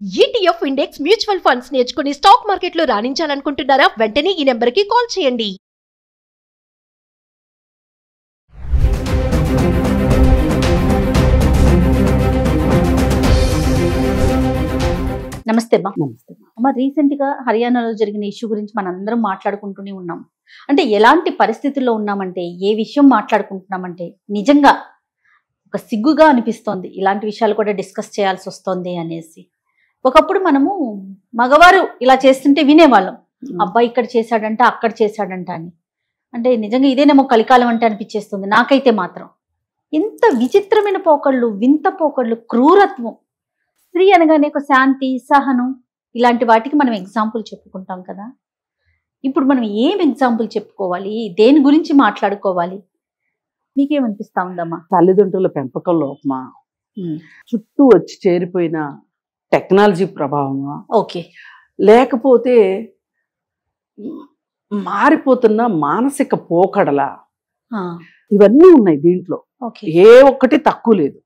ETF index mutual funds నేర్చుకుని stock మార్కెట్లో రాణించాలనుకుంటున్నారా? వెంటనే ఈ నెంబర్కి కాల్ చేయండి. నమస్తే అమ్మ. రీసెంట్ గా హర్యానాలో జరిగిన ఇష్యూ గురించి మనందరం మాట్లాడుకుంటూనే ఉన్నాం. అంటే ఎలాంటి పరిస్థితుల్లో ఉన్నామంటే, ఏ విషయం మాట్లాడుకుంటున్నామంటే నిజంగా ఒక సిగ్గుగా అనిపిస్తోంది. ఇలాంటి విషయాలు కూడా డిస్కస్ చేయాల్సి వస్తుంది అనేసి. ఒకప్పుడు మనము మగవారు ఇలా చేస్తుంటే వినేవాళ్ళం, అబ్బాయి ఇక్కడ చేశాడంట, అక్కడ చేశాడంట అని. అంటే నిజంగా ఇదేనేమో కలికాలం అంటే అనిపించేస్తుంది నాకైతే మాత్రం. ఎంత విచిత్రమైన పోకళ్ళు, వింత పోకళ్ళు, క్రూరత్వం. స్త్రీ అనగానే ఒక శాంతి, సహనం, ఇలాంటి వాటికి మనం ఎగ్జాంపుల్ చెప్పుకుంటాం కదా. ఇప్పుడు మనం ఏం ఎగ్జాంపుల్ చెప్పుకోవాలి, దేని గురించి మాట్లాడుకోవాలి? మీకేమనిపిస్తా ఉందమ్మా? తల్లిదండ్రుల పెంపకం లోపమా, చుట్టూ వచ్చి చేరిపోయిన టెక్నాలజీ ప్రభావమా, ఓకే, లేకపోతే మారిపోతున్న మానసిక పోకడల, ఇవన్నీ ఉన్నాయి దీంట్లో. ఏ ఒక్కటి తక్కువ లేదు.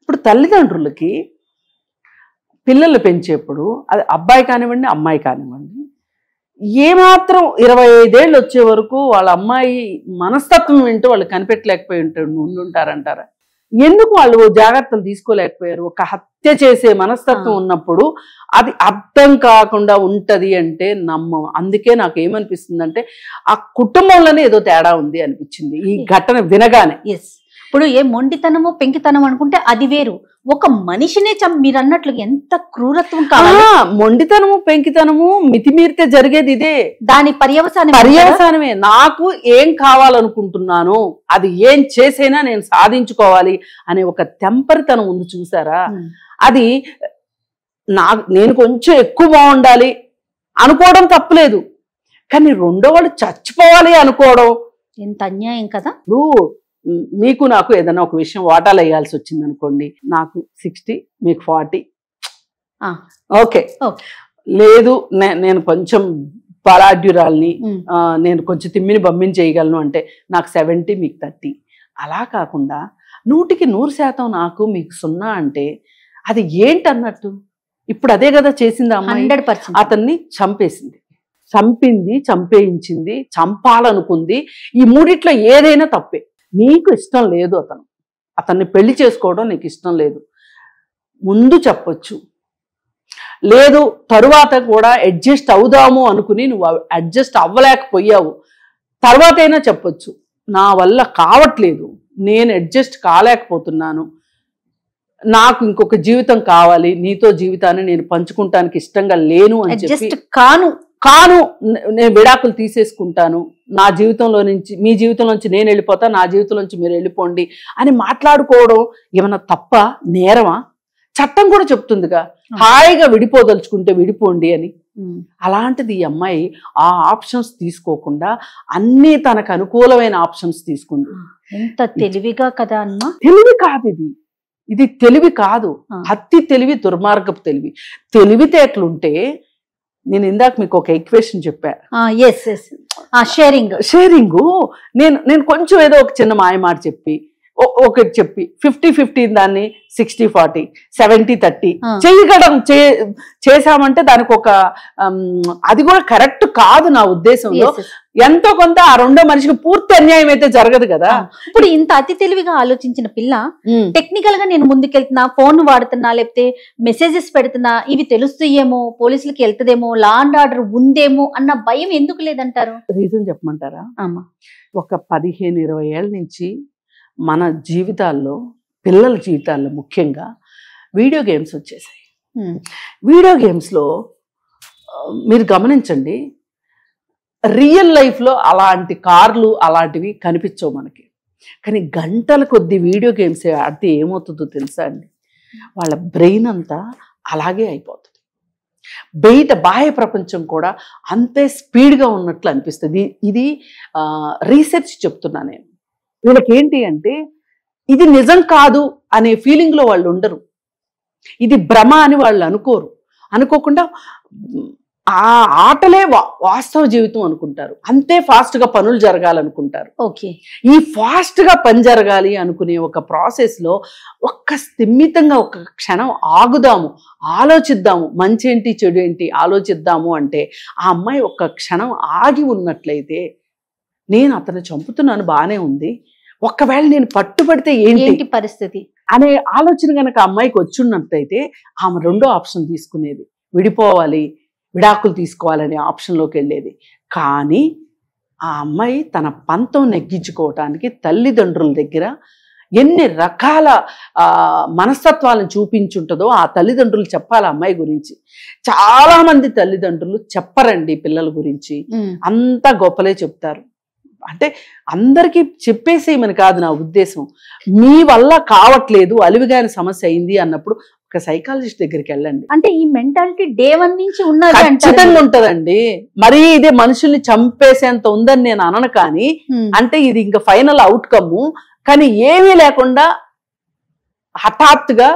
ఇప్పుడు తల్లిదండ్రులకి పిల్లలు పెంచేప్పుడు, అది అబ్బాయి కానివ్వండి, అమ్మాయి కానివ్వండి, ఏమాత్రం 25 ఏళ్ళు వచ్చే వరకు వాళ్ళ అమ్మాయి మనస్తత్వం ఏంటో వాళ్ళు కనిపెట్టలేకపోయి ఉండుంటారంటారా? ఎందుకు వాళ్ళు జాగ్రత్తలు తీసుకోలేకపోయారు? ఒక హత్య చేసే మనస్తత్వం ఉన్నప్పుడు అది అర్థం కాకుండా ఉంటది అంటే నమ్మం. అందుకే నాకు ఏమనిపిస్తుందంటే, ఆ కుటుంబంలోనే ఏదో తేడా ఉంది అనిపించింది ఈ ఘటన వినగానే. ఇప్పుడు ఏ మొండితనము పెంకితనం అనుకుంటే అది వేరు, ఒక మనిషినే మీరు అన్నట్లు ఎంత క్రూరత్వం కావాలి. మొండితనము పెంకితనము మితిమీరితే జరిగేది ఇదే. దాని పర్యవసానమే. నాకు ఏం కావాలనుకుంటున్నాను, అది ఏం చేసైనా నేను సాధించుకోవాలి అనే ఒక తెంపరితనం ఉంది చూసారా? అది నేను కొంచెం ఎక్కువ బాగుండాలి అనుకోవడం తప్పులేదు, కానీ రెండో వాళ్ళు చచ్చిపోవాలి అనుకోవడం ఎంత అన్యాయం కదా. మీకు నాకు ఏదైనా ఒక విషయం వాటాలు వేయాల్సి వచ్చింది అనుకోండి, నాకు 60 మీకు 40, ఓకే. లేదు నేను కొంచెం బలాఢ్యురాల్ని, నేను కొంచెం తిమ్మిని బమ్మిని చేయగలను అంటే నాకు 70 మీకు 30. అలా కాకుండా 100కి 100% నాకు మీకు 0 అంటే అది ఏంటన్నట్టు? ఇప్పుడు అదే కదా చేసింది అమ్మాయి. 100% అతన్ని చంపింది, చంపేయించింది, చంపాలనుకుంది. ఈ మూడిట్లో ఏదైనా తప్పే. నీకు ఇష్టం లేదు, అతన్ని పెళ్లి చేసుకోవడం నీకు ఇష్టం లేదు, ముందు చెప్పొచ్చు. లేదు తరువాత కూడా అడ్జస్ట్ అవుదాము అనుకుని నువ్వు అడ్జస్ట్ అవ్వలేకపోయావు, తర్వాత అయినా చెప్పొచ్చు, నా వల్ల కావట్లేదు, నేను అడ్జస్ట్ కాలేకపోతున్నాను, నాకు ఇంకొక జీవితం కావాలి, నీతో జీవితాన్ని నేను పంచుకుంటానికి ఇష్టంగా లేను అని చెప్పి, కాను నేను విడాకులు తీసేసుకుంటాను, నా జీవితంలో నుంచి మీ జీవితంలో నుంచి నేను వెళ్ళిపోతా, నా జీవితంలో నుంచి మీరు వెళ్ళిపోండి అని మాట్లాడుకోవడం ఏమన్నా తప్ప, నేరమా? చట్టం కూడా చెప్తుందిగా, హాయిగా విడిపోదలుచుకుంటే విడిపోండి అని. అలాంటిది ఈ అమ్మాయి ఆ ఆప్షన్స్ తీసుకోకుండా అన్నీ తనకు అనుకూలమైన ఆప్షన్స్ తీసుకుంది. ఎంత తెలివిగా కదా అన్న. తెలివి కాదు ఇది తెలివి కాదు, అతి తెలివి, దుర్మార్గపు తెలివి. తెలివితేటలుంటే, నేను ఇందాక మీకు ఒక ఈక్వేషన్ చెప్పా, షేరింగ్. నేను కొంచెం ఏదో ఒక చిన్న మాయమాట చెప్పి, ఒకటి చెప్పి 50-50 దాన్ని 60-40, 70-30 చేయగడం చేశామంటే దానికి ఒక అది కూడా కరెక్ట్ కాదు నా ఉద్దేశంలో. ఎంతో కొంత ఆ రెండో మనిషికి పూర్తి అన్యాయం అయితే జరగదు కదా. ఇప్పుడు ఇంత అతి తెలివిగా ఆలోచించిన పిల్ల టెక్నికల్ గా నేను ముందుకెళ్తున్నా, ఫోన్ వాడుతున్నా, లేకపోతే మెసేజెస్ పెడుతున్నా, ఇవి తెలుస్తాయేమో, పోలీసులకి వెళ్తుందేమో, లా అండ్ ఆర్డర్ ఉందేమో అన్న భయం ఎందుకు లేదంటారు? రీజన్ చెప్పమంటారా? ఒక 15-20 ఏళ్ళ నుంచి మన జీవితాల్లో, పిల్లల జీవితాల్లో ముఖ్యంగా వీడియో గేమ్స్ వచ్చేసాయి. వీడియో గేమ్స్లో మీరు గమనించండి, రియల్ లైఫ్లో అలాంటి కార్లు అలాంటివి కనిపించవు మనకి, కానీ గంటల కొద్ది వీడియో గేమ్స్ ఆడితే ఏమవుతుందో తెలుసా అండి? వాళ్ళ బ్రెయిన్ అంతా అలాగే అయిపోతుంది. బాహ్య ప్రపంచం కూడా అంతే స్పీడ్గా ఉన్నట్లు అనిపిస్తుంది. ఇది రీసెర్చ్ చెప్తున్నా నేను. వీళ్ళకి ఏంటి అంటే, ఇది నిజం కాదు అనే ఫీలింగ్లో వాళ్ళు ఉండరు, ఇది భ్రమ అని వాళ్ళు అనుకోకుండా ఆ ఆటలే వాస్తవ జీవితం అనుకుంటారు. అంతే ఫాస్ట్ గా పనులు జరగాలనుకుంటారు. ఓకే. ఈ ఫాస్ట్ గా పని జరగాలి అనుకునే ఒక ప్రాసెస్ లో ఒక్క స్థిమితంగా ఒక క్షణం ఆగుదాము, ఆలోచిద్దాము, మంచి ఏంటి చెడు ఏంటి ఆలోచిద్దాము అంటే ఆ అమ్మాయి ఒక్క క్షణం ఆగి ఉన్నట్లయితే, నేను అతను చంపుతున్నాను బానే ఉంది, ఒక్కవేళ నేను పట్టుబడితే ఏంటి పరిస్థితి అనే ఆలోచన కనుక అమ్మాయికి వచ్చున్నట్టయితే ఆమె రెండో ఆప్షన్ తీసుకునేది, విడిపోవాలి, విడాకులు తీసుకోవాలనే ఆప్షన్లోకి వెళ్ళేది. కానీ ఆ అమ్మాయి తన పంతం నెగ్గించుకోవటానికి తల్లిదండ్రుల దగ్గర ఎన్ని రకాల మనస్తత్వాలను చూపించుంటుందో ఆ తల్లిదండ్రులు చెప్పాలి అమ్మాయి గురించి. చాలా మంది తల్లిదండ్రులు చెప్పరండి పిల్లల గురించి, అంతా గొప్పలే చెప్తారు. అంటే అందరికీ చెప్పేసేయమని కాదు నా ఉద్దేశం. మీ వల్ల కావట్లేదు, అలివిగాని సమస్య అయింది అన్నప్పుడు ఒక సైకాలజిస్ట్ దగ్గరికి వెళ్ళండి. అంటే ఈ మెంటాలిటీ డే 1 నుంచి ఉన్నది ఖచ్చితంగా ఉంటదండి. మరీ ఇదే మనుషుల్ని చంపేసేంత ఉందని నేను అనను, కానీ అంటే ఇది ఇంకా ఫైనల్ అవుట్కమ్. కానీ ఏమీ లేకుండా హఠాత్తుగా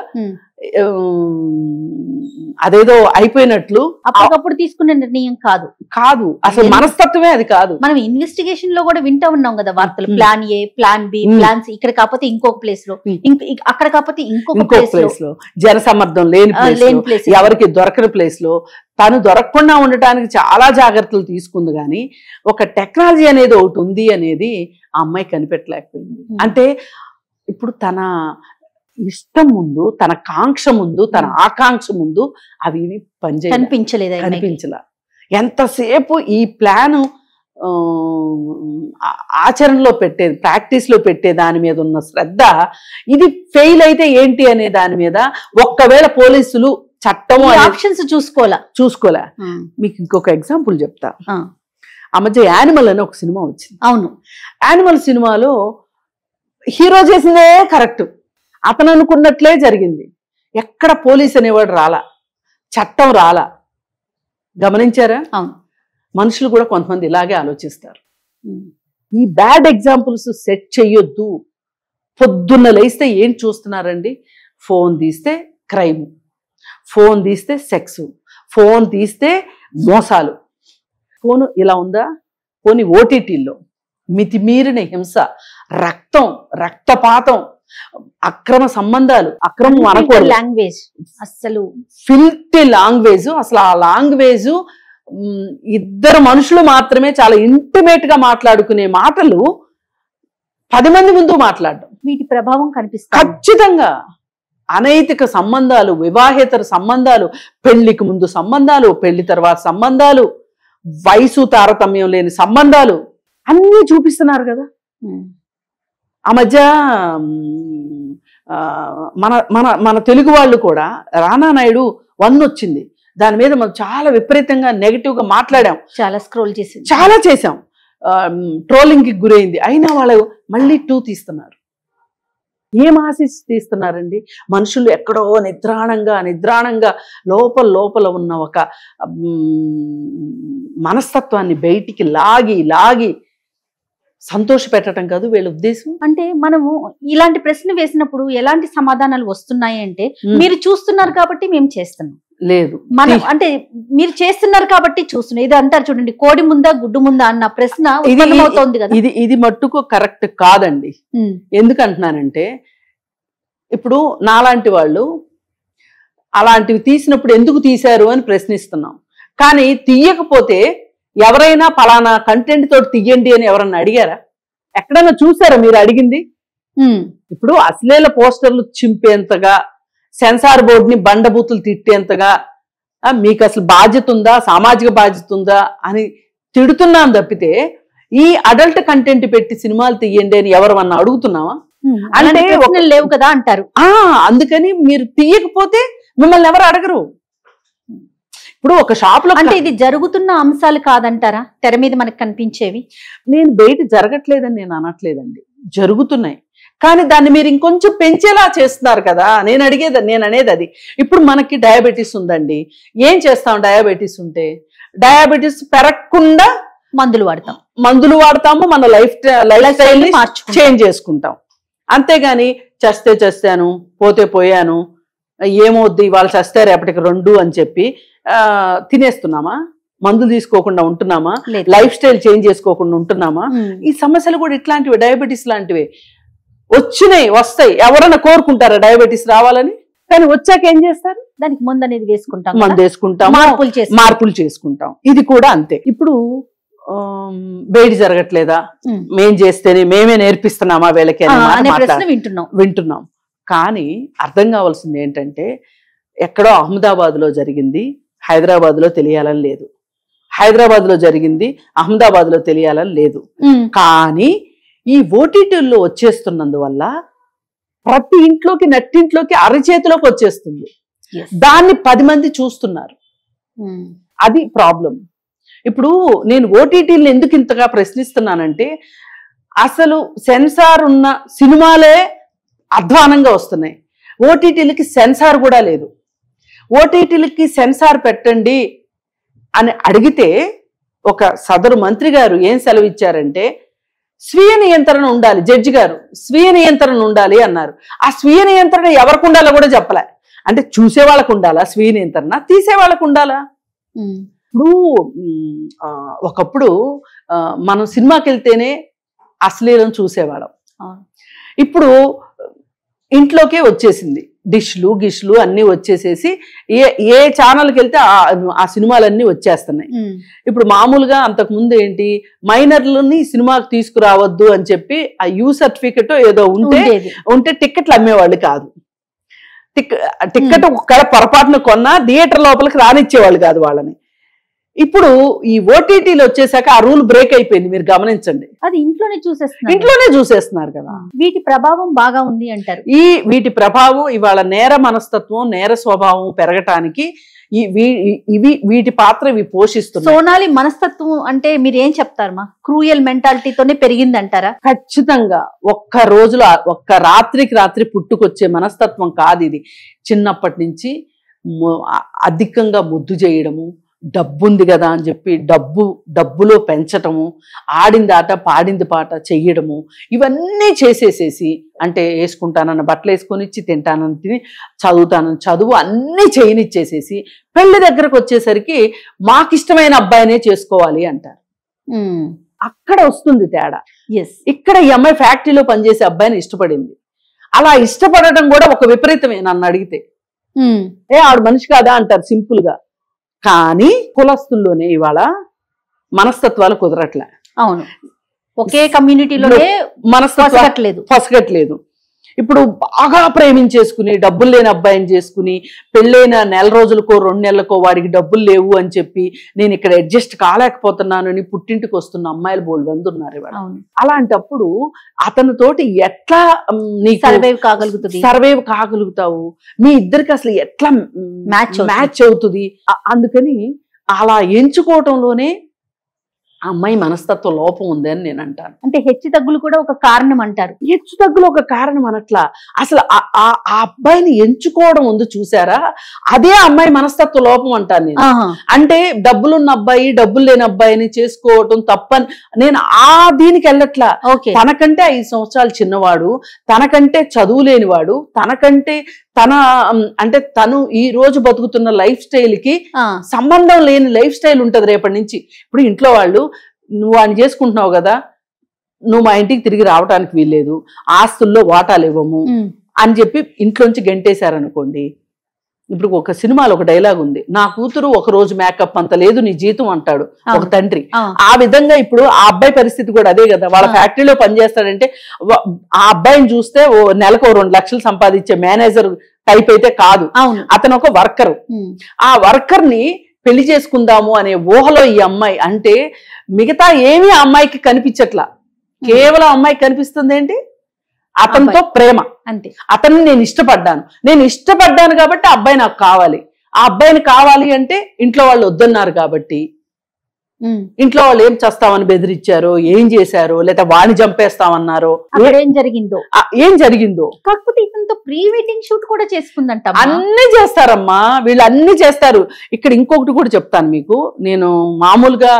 అదేదో అయిపోయినట్లు అప్పటికప్పుడు తీసుకునే నిర్ణయం కాదు కాదు, అసలు మనస్తత్వమే అది కాదు. మనం ఇన్వెస్టిగేషన్ లో కూడా వింటా ఉన్నాం కదా వార్తలు, plan A, plan B, plan C, ఇక్కడ కాకపోతే ఇంకొక ప్లేస్ లో, అక్కడ కాకపోతే ఇంకొక ప్లేస్ లో, జనసమ్మర్దం లేని ప్లేస్, ఎవరికి దొరకని ప్లేస్ లో తను దొరకకుండా ఉండటానికి చాలా జాగ్రత్తలు తీసుకుంది. కానీ ఒక టెక్నాలజీ అనేది ఒకటి ఉంది అనేది ఆ అమ్మాయి కనిపెట్టలేకపోయింది. అంటే ఇప్పుడు తన ఇష్టం ముందు, తన కాంక్ష ముందు, తన ఆకాంక్ష ముందు అవి కనిపించలే. ఎంతసేపు ఈ ప్లాన్ ఆచరణలో పెట్టేది, ప్రాక్టీస్ లో పెట్టే దాని మీద ఉన్న శ్రద్ధ, ఇది ఫెయిల్ అయితే ఏంటి అనే దాని మీద, ఒక్కవేళ పోలీసులు చట్టము ఆప్షన్స్ చూసుకోలే. మీకు ఇంకొక ఎగ్జాంపుల్ చెప్తా. ఆ మధ్య యానిమల్ అని ఒక సినిమా వచ్చింది. అవును, యానిమల్ సినిమాలో హీరో చేసిందే కరెక్ట్, అతను అనుకున్నట్లే జరిగింది. ఎక్కడ పోలీస్ అనేవాడు రాలా, చట్టం రాలా. గమనించారా? మనుషులు కూడా కొంతమంది ఇలాగే ఆలోచిస్తారు. ఈ బ్యాడ్ ఎగ్జాంపుల్స్ సెట్ చెయ్యొద్దు. పొద్దున్న లేస్తే ఏం చూస్తున్నారండి? ఫోన్ తీస్తే క్రైమ్, ఫోన్ తీస్తే సెక్స్, ఫోన్ తీస్తే మోసాలు. ఫోను ఇలా ఉందా? పోనీ ఓటీటీల్లో మితిమీరిన హింస, రక్తం, రక్తపాతం, అక్రమ సంబంధాలు, అక్రమం అనకూడదు, లాంగ్వేజ్, అసలు ఫిల్టీ లాంగ్వేజ్. అసలు ఆ లాంగ్వేజ్ ఇద్దరు మనుషులు మాత్రమే చాలా ఇంటిమేట్ గా మాట్లాడుకునే మాటలు 10 మంది ముందు మాట్లాడడం, వీటి ప్రభావం కనిపిస్తుంది ఖచ్చితంగా. అనైతిక సంబంధాలు, వివాహేతర సంబంధాలు, పెళ్లికి ముందు సంబంధాలు, పెళ్లి తర్వాత సంబంధాలు, వయసు తారతమ్యం లేని సంబంధాలు అన్నీ చూపిస్తున్నారు కదా. ఆ మధ్య మన మన మన తెలుగు వాళ్ళు కూడా రానా నాయుడు 1 వచ్చింది, దాని మీద మనం చాలా విపరీతంగా నెగిటివ్ గా మాట్లాడాం, చాలా చేసాం, ట్రోలింగ్ కి గురైంది. అయినా వాళ్ళు మళ్ళీ 2 తీస్తున్నారు. ఏం ఆశిస్తూ తీస్తున్నారండి? మనుషులు ఎక్కడో నిద్రాణంగా లోపల ఉన్న ఒక మనస్తత్వాన్ని బయటికి లాగి సంతోష పెట్టడం కాదు వీళ్ళ ఉద్దేశం. అంటే మనము ఇలాంటి ప్రశ్న వేసినప్పుడు ఎలాంటి సమాధానాలు వస్తున్నాయి అంటే, మీరు చూస్తున్నారు కాబట్టి మేము చేస్తున్నాం లేదు, మనం అంటే మీరు చేస్తున్నారు కాబట్టి చూస్తున్నాం. ఇది అంటారు చూడండి, కోడి ముందా గుడ్డు ముందా అన్న ప్రశ్న ఉత్పన్నమవుతోంది కదా. ఇది మట్టుకు కరెక్ట్ కాదండి. ఎందుకంటున్నానంటే, ఇప్పుడు నాలాంటి వాళ్ళు అలాంటివి తీసినప్పుడు ఎందుకు తీశారు అని ప్రశ్నిస్తున్నాం. కానీ తీయకపోతే ఎవరైనా పలానా కంటెంట్ తోటి తీయండి అని ఎవరన్నా అడిగారా? ఎక్కడైనా చూసారా మీరు అడిగింది? ఇప్పుడు అశ్లీల పోస్టర్లు చింపేంతగా, సెన్సార్ బోర్డుని బండబూతులు తిట్టేంతగా మీకు అసలు బాధ్యత ఉందా, సామాజిక బాధ్యత ఉందా అని తిడుతున్నాం తప్పితే, ఈ అడల్ట్ కంటెంట్ పెట్టి సినిమాలు తీయండి అని ఎవరన్నా అడుగుతున్నావా? అంటే లేవు కదా అంటారు. అందుకని మీరు తీయకపోతే మిమ్మల్ని ఎవరు అడగరు. ఇప్పుడు ఒక షాప్ లో అంటే ఇది జరుగుతున్న అంశాలు కాదంటారా తెర మీద మనకు కనిపించేవి? నేను బయట జరగట్లేదని నేను అనట్లేదండి, జరుగుతున్నాయి. కానీ దాన్ని మీరు ఇంకొంచెం పెంచేలా చేస్తున్నారు కదా. నేను అనేది అది. ఇప్పుడు మనకి డయాబెటీస్ ఉందండి, ఏం చేస్తాం? డయాబెటీస్ ఉంటే డయాబెటీస్ పెరగకుండా మందులు వాడతాము, మన లైఫ్ స్టైల్ ని చేంజ్ చేసుకుంటాం. అంతేగాని చేస్తాను, పోతే పోయాను, ఏమవుద్ది, వాళ్ళు చేస్తే రేపటికి 2 అని చెప్పి తినేస్తున్నామా? మందులు తీసుకోకుండా ఉంటున్నామా, లేదు. లైఫ్ స్టైల్ చేంజ్ చేసుకోకుండా ఉంటున్నామా? ఈ సమస్యలు కూడా ఇట్లాంటివి, డయాబెటీస్ లాంటివే వస్తాయి. ఎవరైనా కోరుకుంటారా డయాబెటీస్ రావాలని? కానీ వచ్చాక ఏం చేస్తారు? దానికి ముందు అనేది వేసుకుంటాం, మందు వేసుకుంటాం, మార్పులు చేసుకుంటాం. ఇది కూడా అంతే. ఇప్పుడు వేడి జరగట్లేదా, మేం చేస్తేనే మేమే నేర్పిస్తున్నామా వీళ్ళకి వింటున్నాం. కానీ అర్థం కావాల్సింది ఏంటంటే, ఎక్కడో అహ్మదాబాద్ లో జరిగింది హైదరాబాద్ లో తెలియాలని లేదు, హైదరాబాద్ లో జరిగింది అహ్మదాబాద్ లో తెలియాలని లేదు. కానీ ఈ ఓటీటీల్లో వచ్చేస్తున్నందువల్ల ప్రతి ఇంట్లోకి, నట్టింట్లోకి, అరచేతిలోకి వచ్చేస్తుంది. దాన్ని 10 మంది చూస్తున్నారు. అది ప్రాబ్లం. ఇప్పుడు నేను ఓటీటీలు ఎందుకు ఇంతగా ప్రశ్నిస్తున్నానంటే, అసలు సెన్సార్ ఉన్న సినిమాలే అధ్వానంగా వస్తున్నాయి. ఓటీటీలకి సెన్సార్ కూడా లేదు. ఓటీటీలకి సెన్సార్ పెట్టండి అని అడిగితే ఒక సదరు మంత్రి గారు ఏం సెలవు ఇచ్చారంటే, స్వీయ నియంత్రణ ఉండాలి, జడ్జి గారు స్వీయ నియంత్రణ ఉండాలి అన్నారు. ఆ స్వీయ నియంత్రణ ఎవరికి ఉండాలో కూడా చెప్పలే. అంటే చూసే వాళ్ళకు ఉండాలా స్వీయ నియంత్రణ, తీసే వాళ్ళకు ఉండాలా? ఇప్పుడు ఒకప్పుడు మనం సినిమాకి వెళ్తేనే అశ్లీలం చూసేవాళ్ళం. ఇప్పుడు ఇంట్లోకే వచ్చేసింది, డిష్లు గిష్లు అన్నీ వచ్చేసేసి ఏ ఛానల్కి వెళ్తే ఆ సినిమాలన్నీ వచ్చేస్తున్నాయి. ఇప్పుడు మామూలుగా అంతకుముందు ఏంటి, మైనర్లని సినిమాకి తీసుకురావద్దు అని చెప్పి ఆ యూ సర్టిఫికెట్ ఏదో ఉంటే టిక్కెట్లు అమ్మేవాళ్ళు కాదు. టిక్కెట్ ఒక్కడ పొరపాటున కొన్నా థియేటర్ లోపలికి రానిచ్చేవాళ్ళు కాదు వాళ్ళని. ఇప్పుడు ఈ ఓటీటీలు వచ్చేసాక ఆ రూల్ బ్రేక్ అయిపోయింది. మీరు గమనించండి, అది ఇంట్లోనే చూసేస్తున్నారు కదా. వీటి ప్రభావం బాగా ఉంది అంటారు. వీటి ప్రభావం ఇవాళ నేర మనస్తత్వం, నేర స్వభావం పెరగటానికి వీటి పాత్ర ఇవి పోషిస్తుంది. సోనాలి మనస్తత్వం అంటే మీరు ఏం చెప్తారమ్మా? క్రూయల్ మెంటాలిటీతోనే పెరిగింది అంటారా? ఖచ్చితంగా. ఒక్క రాత్రికి రాత్రి పుట్టుకొచ్చే మనస్తత్వం కాదు ఇది. చిన్నప్పటి నుంచి అధికంగా ముద్దు చేయడము, డబ్బుంది కదా అని చెప్పి డబ్బులో పెంచటము, ఆడింది ఆట పాడింది పాట చెయ్యడము, ఇవన్నీ చేసేసేసి, అంటే వేసుకుంటానన్న బట్టలు వేసుకొని ఇచ్చి, తింటానని తిని, చదువుతానని చదువు అన్నీ చేయనిచ్చేసేసి పెళ్లి దగ్గరకు వచ్చేసరికి మాకిష్టమైన అబ్బాయినే చేసుకోవాలి అంటారు. అక్కడ వస్తుంది తేడా. ఇక్కడ ఈ అమ్మాయి ఫ్యాక్టరీలో పనిచేసే అబ్బాయిని ఇష్టపడింది. అలా ఇష్టపడటం కూడా ఒక విపరీతమే నన్ను అడిగితే. ఆవిడ మనిషి కాదా అంటారు సింపుల్ గా. కానీ కులస్తుల్లోనే ఇవాళ మనస్తత్వాలు కుదరట్లే. అవును, ఒకే కమ్యూనిటీలోనే మనస్తత్వం పొసగట్లేదు. ఇప్పుడు బాగా ప్రేమించేసుకుని డబ్బులు లేని అబ్బాయిని చేసుకుని పెళ్ళైన 1 నెల రోజులకో 2 నెలలకో వాడికి డబ్బులు లేవు అని చెప్పి నేను ఇక్కడ అడ్జస్ట్ కాలేకపోతున్నాను అని పుట్టింటికి వస్తున్న అమ్మాయిలు బోల్డ్ మంది ఉన్నారు ఇవాళ. అలాంటప్పుడు అతనితోటి ఎట్లా నీకు సర్వైవ్ కాగలుగుతావు? మీ ఇద్దరికి అసలు ఎట్లా మ్యాచ్ అవుతుంది? అందుకని అలా ఎంచుకోవటంలోనే అమ్మాయి మనస్తత్వ లోపం ఉంది అని నేను అంటాను. అంటే హెచ్చు తగ్గులు కూడా ఒక కారణం అంటారు. హెచ్చు తగ్గులు ఒక కారణం అనట్లా, అసలు ఆ అబ్బాయిని ఎంచుకోవడం ఉంది చూసారా, అదే అమ్మాయి మనస్తత్వ లోపం అంటాను నేను. అంటే డబ్బులున్న అబ్బాయి డబ్బులు లేని అబ్బాయిని చేసుకోవటం తప్పని నేను దీనికి వెళ్ళట్లా. తనకంటే 5 సంవత్సరాలు చిన్నవాడు, తనకంటే చదువు లేనివాడు, తను ఈ రోజు బతుకుతున్న లైఫ్ స్టైల్ కి సంబంధం లేని లైఫ్ స్టైల్ ఉంటది రేపటి నుంచి. ఇప్పుడు ఇంట్లో వాళ్ళు, నువ్వు ఆయన చేసుకుంటున్నావు కదా, నువ్వు మా ఇంటికి తిరిగి రావడానికి వీల్లేదు, ఆస్తుల్లో వాటాలు ఇవ్వము అని చెప్పి ఇంట్లోంచి గెంటేశారనుకోండి. ఇప్పుడు ఒక సినిమాలో ఒక డైలాగ్ ఉంది, నా కూతురు ఒక రోజు మేకప్ అంత లేదు నీ జీతం అంటాడు ఒక తండ్రి. ఆ విధంగా ఇప్పుడు ఆ అబ్బాయి పరిస్థితి కూడా అదే కదా. వాళ్ళ ఫ్యాక్టరీలో పనిచేస్తాడంటే ఆ అబ్బాయిని చూస్తే నెలకు 2 లక్షలు సంపాదించే మేనేజర్ టైప్ అయితే కాదు, అతను ఒక వర్కర్. ఆ వర్కర్ ని పెళ్లి చేసుకుందాము అనే ఊహలో ఈ అమ్మాయి, అంటే మిగతా ఏమీ ఆ అమ్మాయికి కనిపించట్లా, కేవలం అమ్మాయికి కనిపిస్తుంది ఏంటి, అతనితో ప్రేమ. అంతే. అతన్ని నేను ఇష్టపడ్డాను కాబట్టి ఆ అబ్బాయి నాకు కావాలి. ఆ అబ్బాయిని కావాలి అంటే ఇంట్లో వాళ్ళు వద్దన్నారు కాబట్టి, ఇంట్లో వాళ్ళు ఏం చేస్తామని బెదిరించారో, ఏం చేశారో, లేదా వాణి చంపేస్తామన్నారో, ఏం జరిగిందో. కాకపోతే ఇతనితో ప్రీ వెడ్డింగ్ షూట్ కూడా చేసుకుందంట. అన్ని చేస్తారమ్మా వీళ్ళు, అన్ని చేస్తారు. ఇక్కడ ఇంకొకటి కూడా చెప్తాను మీకు. నేను మామూలుగా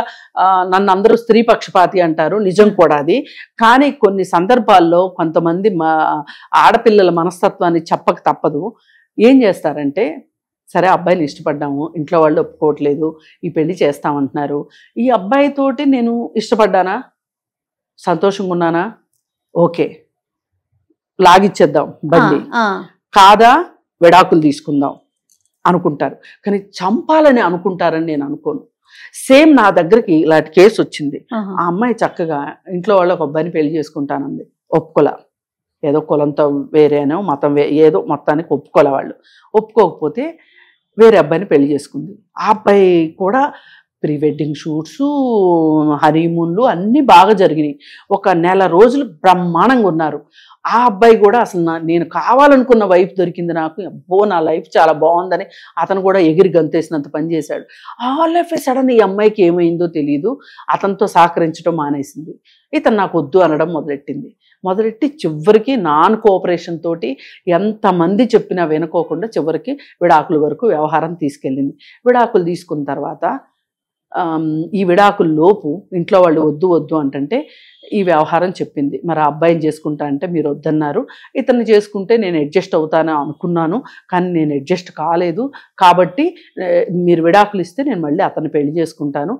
నన్ను అందరూ స్త్రీ పక్షపాతి అంటారు, నిజం కూడా అది. కానీ కొన్ని సందర్భాల్లో కొంతమంది ఆడపిల్లల మనస్తత్వాన్ని చెప్పక తప్పదు. ఏం చేస్తారంటే, సరే అబ్బాయిని ఇష్టపడ్డాము, ఇంట్లో వాళ్ళు ఒప్పుకోవట్లేదు, ఈ పెళ్లి చేస్తామంటున్నారు. ఈ అబ్బాయితోటి నేను ఇష్టపడ్డానా, సంతోషంగా ఉన్నానా, ఓకే లాగిచ్చేద్దాం బండి, కాదా విడాకులు తీసుకుందాం అనుకుంటారు. కానీ చంపాలని అనుకుంటారని నేను అనుకోను. సేమ్ నా దగ్గరికి ఇలాంటి కేసు వచ్చింది. ఆ అమ్మాయి చక్కగా ఇంట్లో వాళ్ళ ఒక అబ్బాయిని పెళ్లి చేసుకుంటానంది, ఒప్పుకోలే. ఏదో కులంతో వేరేనో మతం ఏదో మొత్తానికి ఒప్పుకోలే. వాళ్ళు ఒప్పుకోకపోతే వేరే అబ్బాయిని పెళ్లి చేసుకుంది. ఆ అబ్బాయి కూడా ప్రీ వెడ్డింగ్ షూట్స్, హనీమూన్లు అన్నీ బాగా జరిగినాయి. ఒక నెల రోజులు బ్రహ్మాండంగా ఉన్నారు. ఆ అబ్బాయి కూడా అసలు నేను కావాలనుకున్న వైఫ్ దొరికింది నాకు, అబ్బో నా లైఫ్ చాలా బాగుందని అతను కూడా ఎగిరి గంతేసినంత పని చేశాడు. ఆల్ ఆఫ్ ఏ సడన్ ఈ అమ్మాయికి ఏమైందో తెలియదు, అతనితో సహకరించడం మానేసింది. ఇతను నాకు వద్దు అనడం మొదలెట్టి చివరికి నాన్ కోఆపరేషన్ తోటి ఎంతమంది చెప్పినా వినుకోకుండా చివరికి విడాకుల వరకు వ్యవహారం తీసుకెళ్ళింది. విడాకులు తీసుకున్న తర్వాత ఈ విడాకుల లోపు ఇంట్లో వాళ్ళు వద్దు వద్దు అంటే ఈ వ్యవహారం చెప్పింది. మరి ఆ అబ్బాయిని చేసుకుంటా అంటే మీరు వద్దన్నారు, ఇతన్ని చేసుకుంటే నేను అడ్జస్ట్ అవుతానని అనుకున్నాను, కానీ నేను అడ్జస్ట్ కాలేదు, కాబట్టి మీరు విడాకులు ఇస్తే నేను మళ్ళీ అతన్ని పెళ్లి చేసుకుంటాను,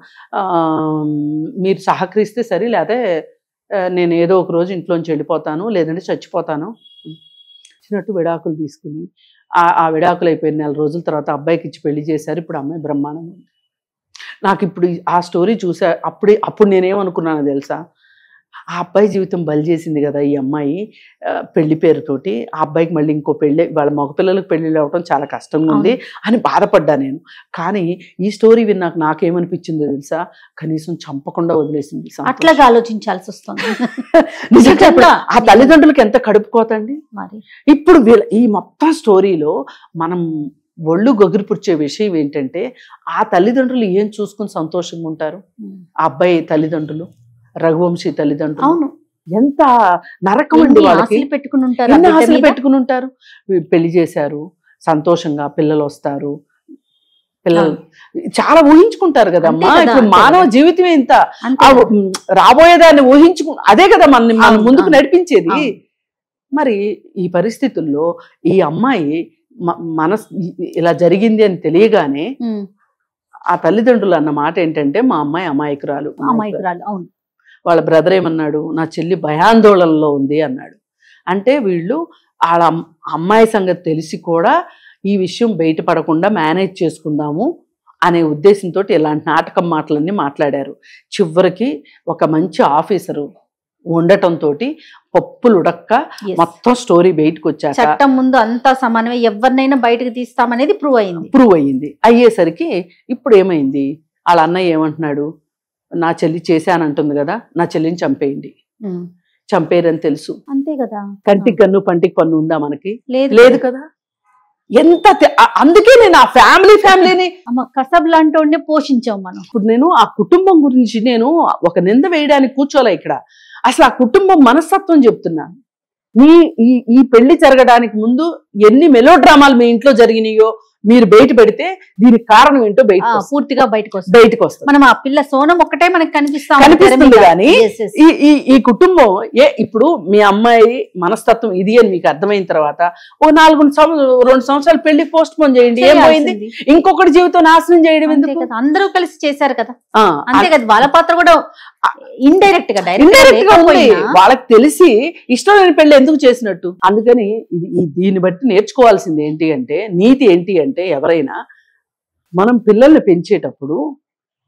మీరు సహకరిస్తే సరే, లేకపోతే నేను ఏదో ఒక రోజు ఇంట్లోంచి వెళ్ళిపోతాను, లేదంటే చచ్చిపోతాను చిన్నట్టు విడాకులు తీసుకుని ఆ విడాకులు అయిపోయిన నెల రోజుల తర్వాత అబ్బాయికి ఇచ్చి పెళ్లి చేశారు. ఇప్పుడు అమ్మాయి బ్రహ్మాండంగా ఉంది. నాకు ఇప్పుడు ఆ స్టోరీ చూసా, అప్పుడు నేనేమనుకున్నానో తెలుసా, ఆ అబ్బాయి జీవితం బలి చేసింది కదా ఈ అమ్మాయి పెళ్లి పేరుతోటి. ఆ అబ్బాయికి మళ్ళీ ఇంకో పెళ్ళి, వాళ్ళ మగపిల్లలకు పెళ్లిళ్ళు అవ్వడం చాలా కష్టంగా ఉంది అని బాధపడ్డా నేను. కానీ ఈ స్టోరీ విన్నాక నాకేమనిపించిందో తెలుసా, కనీసం చంపకుండా వదిలేసింది. అట్లాగా ఆలోచించాల్సి వస్తుంది నిజంగా. ఆ తల్లిదండ్రులకి ఎంత కడుపుకోతండి. ఇప్పుడు ఈ మొత్తం స్టోరీలో మనం ఒళ్ళు గొగిరిపుర్చే విషయం ఏంటంటే, ఆ తల్లిదండ్రులు ఏం చూసుకుని సంతోషంగా ఉంటారు. ఆ అబ్బాయి తల్లిదండ్రులు, రఘువంశీ తల్లిదండ్రులు, అవును ఎంత నరకం అండి వాళ్ళకి. పెట్టుకుని ఉంటారు. పెళ్లి చేశారు, సంతోషంగా పిల్లలు వస్తారు, పిల్లలు చాలా ఊహించుకుంటారు కదమ్మా. ఇప్పుడు మానవ జీవితమే ఇంత, రాబోయేదాన్ని అదే కదా మన ముందుకు నడిపించేది. మరి ఈ పరిస్థితుల్లో ఈ అమ్మాయి ఇలా జరిగింది అని తెలియగానే ఆ తల్లిదండ్రులు అన్న మాట ఏంటంటే, మా అమ్మాయి అమాయకురాలు. అవును. వాళ్ళ బ్రదర్ ఏమన్నాడు, నా చెల్లి భయాందోళనలో ఉంది అన్నాడు. అంటే వీళ్ళు వాళ్ళ అమ్మాయి సంగతి తెలిసి కూడా ఈ విషయం బయటపడకుండా మేనేజ్ చేసుకుందాము అనే ఉద్దేశంతో ఇలాంటి నాటకం మాటలన్నీ మాట్లాడారు. చివరికి ఒక మంచి ఆఫీసరు ఉండటంతో పప్పులు ఉడక్క మొత్తం స్టోరీ బయటకు వచ్చాక, చట్టం ముందు అంతా సమానమే, ఎవరినైనా బయటకు తీస్తామనేది ప్రూవ్ అయింది. అయ్యేసరికి ఇప్పుడు ఏమైంది, వాళ్ళ అన్నయ్య ఏమంటున్నాడు, నా చెల్లి చేశానంటుంది కదా, నా చెల్లిని చంపేరని తెలుసు. అంతే కదా. కంటికి కన్ను పంటికి పన్ను ఉందా మనకి? లేదు కదా. ఎంత అందుకే నేను ఆ ఫ్యామిలీని కసబ్ లాంటి పోషించాం మనం. ఇప్పుడు నేను ఆ కుటుంబం గురించి నేను ఒక నింద వేయడానికి కూర్చోలే ఇక్కడ, అసలు ఆ కుటుంబం మనస్తత్వం చెప్తున్నాను. ఈ పెళ్లి జరగడానికి ముందు ఎన్ని మెలో డ్రామాలు మీ ఇంట్లో జరిగినాయో మీరు బయట పెడితే దీనికి కారణం ఏంటో పూర్తిగా బయటకు వస్తుంది. మనం ఆ పిల్ల సోనం ఒక్కటే మనకి కనిపిస్తుంది కానీ ఈ కుటుంబం ఇప్పుడు మీ అమ్మాయి మనస్తత్వం ఇది అని మీకు అర్థమైన తర్వాత ఓ 2 సంవత్సరాలు పెళ్లి పోస్ట్ పోన్ చేయండి, ఏమైంది, ఇంకొకటి జీవితం నాశనం చేయడం ఎందుకు? అందరూ కలిసి చేశారు కదా, అంతే కదా. వాళ్ళ పాత్ర కూడా ఇండైరెక్ట్ గా ఉంది. వాళ్ళకి తెలిసి ఇష్టం లేని పెళ్లి ఎందుకు చేసినట్టు. అందుకని దీన్ని బట్టి నేర్చుకోవాల్సింది ఏంటి అంటే, నీతి ఏంటి అంటే, ఎవరైనా మనం పిల్లల్ని పెంచేటప్పుడు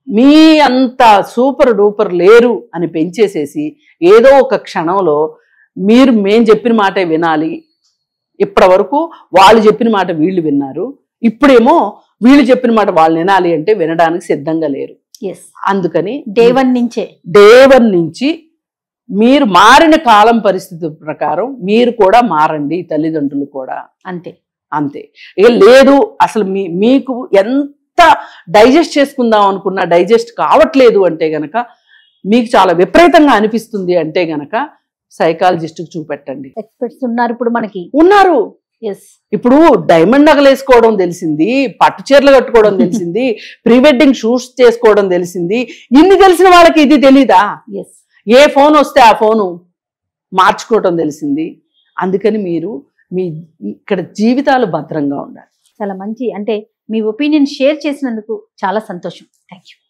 మీ అంత సూపర్ డూపర్ లేరు అని పెంచేసేసి ఏదో ఒక క్షణంలో మేం చెప్పిన మాటే వినాలి, ఇప్పటి వరకు వాళ్ళు చెప్పిన మాట వీళ్ళు విన్నారు, ఇప్పుడేమో వీళ్ళు చెప్పిన మాట వాళ్ళు వినాలి అంటే వినడానికి సిద్ధంగా లేరు. అందుకని దేవన్ నుంచి మీరు మారిన కాలం పరిస్థితి ప్రకారం మీరు కూడా మారండి, తల్లిదండ్రులు కూడా అంతే. ఇక లేదు అసలు మీకు ఎంత డైజెస్ట్ చేసుకుందాం అనుకున్నా డైజెస్ట్ కావట్లేదు అంటే గనక, మీకు చాలా విపరీతంగా అనిపిస్తుంది అంటే గనక సైకాలజిస్ట్కి చూపెట్టండి. ఎక్స్పర్ట్స్ ఉన్నారు ఇప్పుడు మనకి, ఉన్నారు. ఇప్పుడు డైమండ్ నగలు వేసుకోవడం తెలిసింది, పట్టు చీరలు కట్టుకోవడం తెలిసింది, ప్రీ వెడ్డింగ్ షూట్స్ చేసుకోవడం తెలిసింది. ఇన్ని తెలిసిన వాళ్ళకి ఇది తెలీదా? ఏ ఫోన్ వస్తే ఆ ఫోను మార్చుకోవటం తెలిసింది. అందుకని మీరు మీ ఇక్కడ జీవితాలు భద్రంగా ఉండాలి. చాలా మంచి, అంటే మీ ఒపీనియన్ షేర్ చేసినందుకు చాలా సంతోషం. Thank you.